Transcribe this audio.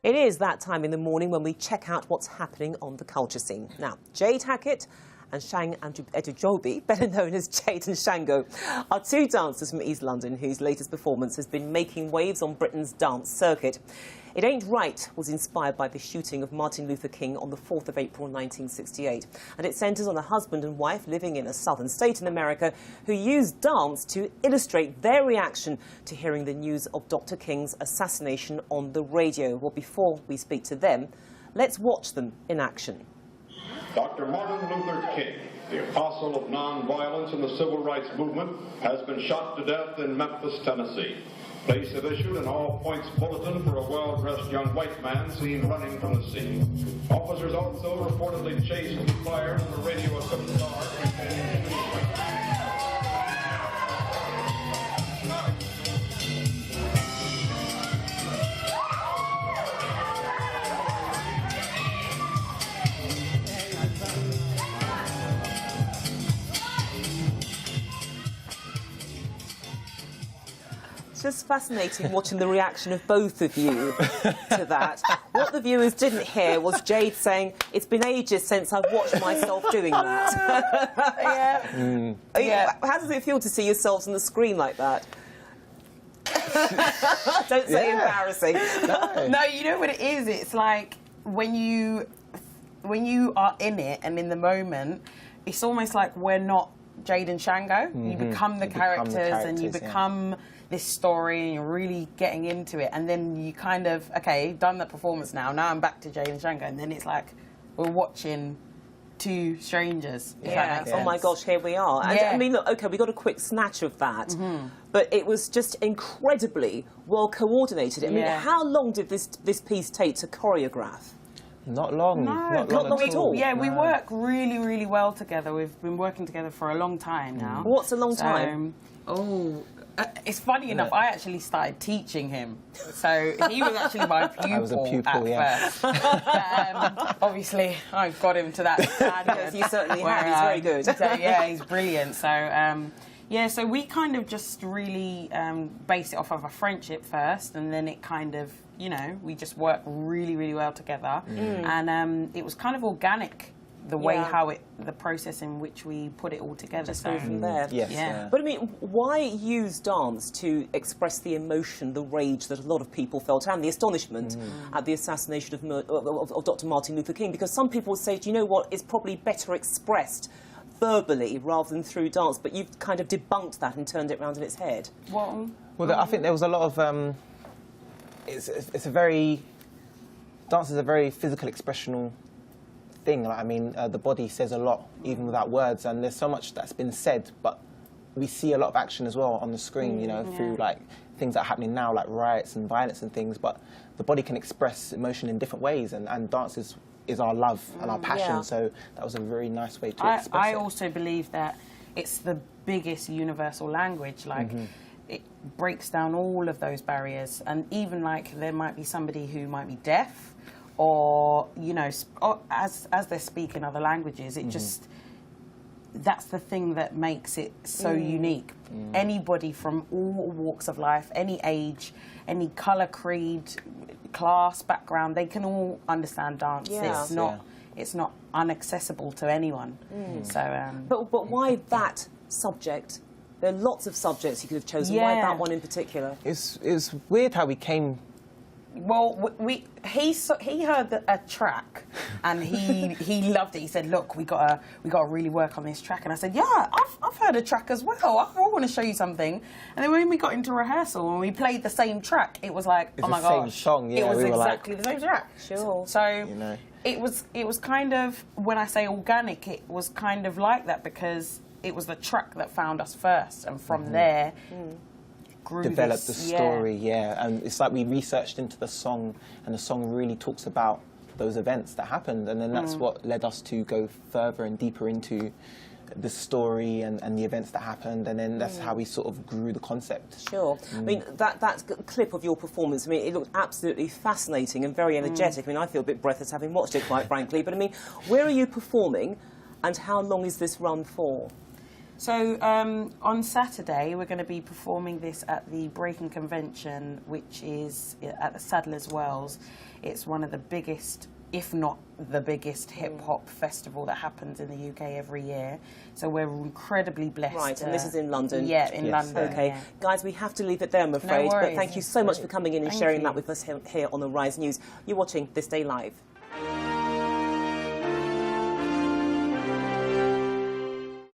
It is that time in the morning when we check out what's happening on the culture scene. Now, Jade Hackett and Edunjobi, better known as Jade and Shango, are two dancers from East London whose latest performance has been making waves on Britain's dance circuit. It Ain't Right was inspired by the shooting of Martin Luther King on the 4th of April 1968, and it centres on a husband and wife living in a southern state in America who used dance to illustrate their reaction to hearing the news of Dr. King's assassination on the radio. Well, before we speak to them, let's watch them in action. Dr. Martin Luther King, the apostle of nonviolence in the civil rights movement, has been shot to death in Memphis, Tennessee. Police have issued an all-points bulletin for a well-dressed young white man seen running from the scene. Officers also reportedly chased and fired from a radio-equipped car. It's just fascinating watching the reaction of both of you to that. What the viewers didn't hear was Jade saying, "It's been ages since I've watched myself doing that." Yeah. How does it feel to see yourselves on the screen like that? Don't say embarrassing. No, you know what it is? It's like when you are in it and in the moment, it's almost like we're not Jade and Shango. You become the characters and you become this story and you're really getting into it, and then you kind of, okay, done that performance now I'm back to Jade and Shango, and then it's like we're watching two strangers. Yeah. Oh my gosh, here we are. And I mean, look, okay, we got a quick snatch of that, but it was just incredibly well coordinated. I mean, how long did this piece take to choreograph? Not long. Not long at all. Yeah, we work really, really well together. We've been working together for a long time now. What's a long time? It's funny enough, I actually started teaching him. So he was actually my pupil, I was a pupil, at first. Obviously, I've got him to that standard. You certainly have. He's very good. Yeah, he's brilliant. So, yeah, so we kind of just really base it off of a friendship first, and then it kind of, you know, we just work really, really well together. And it was kind of organic, the way the process in which we put it all together. Just from there. Yes. But I mean, why use dance to express the emotion, the rage that a lot of people felt, and the astonishment at the assassination of Dr. Martin Luther King? Because some people say, do you know what, it's probably better expressed verbally rather than through dance, but you've kind of debunked that and turned it round in its head. Well, I think there was a lot of... Dance is a very physical expressional thing. Like, I mean, the body says a lot, even without words, and there's so much that's been said, but we see a lot of action as well on the screen, you know, through like things that are happening now, like riots and violence and things, but the body can express emotion in different ways, and dance is our love and our passion, so that was a very nice way to express it. I also believe that it's the biggest universal language, like it breaks down all of those barriers, and even like there might be somebody who might be deaf, or, you know, as they're speaking other languages, it just, that's the thing that makes it so unique. Anybody from all walks of life, any age, any colour, creed, class, background, they can all understand dance. It's not inaccessible to anyone. So, but why that subject? There are lots of subjects you could have chosen. Why that one in particular? It's weird how we came. Well, he heard a track and he loved it. He said, "Look, we got to really work on this track." And I said, "Yeah, I've heard a track as well. I want to show you something." And then when we got into rehearsal and we played the same track, it was like, it's oh my gosh, same song. Yeah, it was we exactly the same track. Sure. So you know, it was kind of, when I say organic, it was kind of like that because it was the track that found us first, and from there. Developed the story, and it's like we researched into the song, and the song really talks about those events that happened, and then that's what led us to go further and deeper into the story and the events that happened, and then that's how we sort of grew the concept. Sure. I mean, that clip of your performance, I mean, it looked absolutely fascinating and very energetic. I mean, I feel a bit breathless having watched it, quite frankly, but I mean, where are you performing, and how long is this run for? So on Saturday, we're going to be performing this at the Breaking Convention, which is at the Sadler's Wells. It's one of the biggest, if not the biggest, hip-hop festival that happens in the UK every year. So we're incredibly blessed. Right, and this is in London? Yeah, in London. Okay. Yeah. Guys, we have to leave it there, I'm afraid. But thank you so much for coming in and Thank sharing you. that with us here on the Rise News. You're watching This Day Live.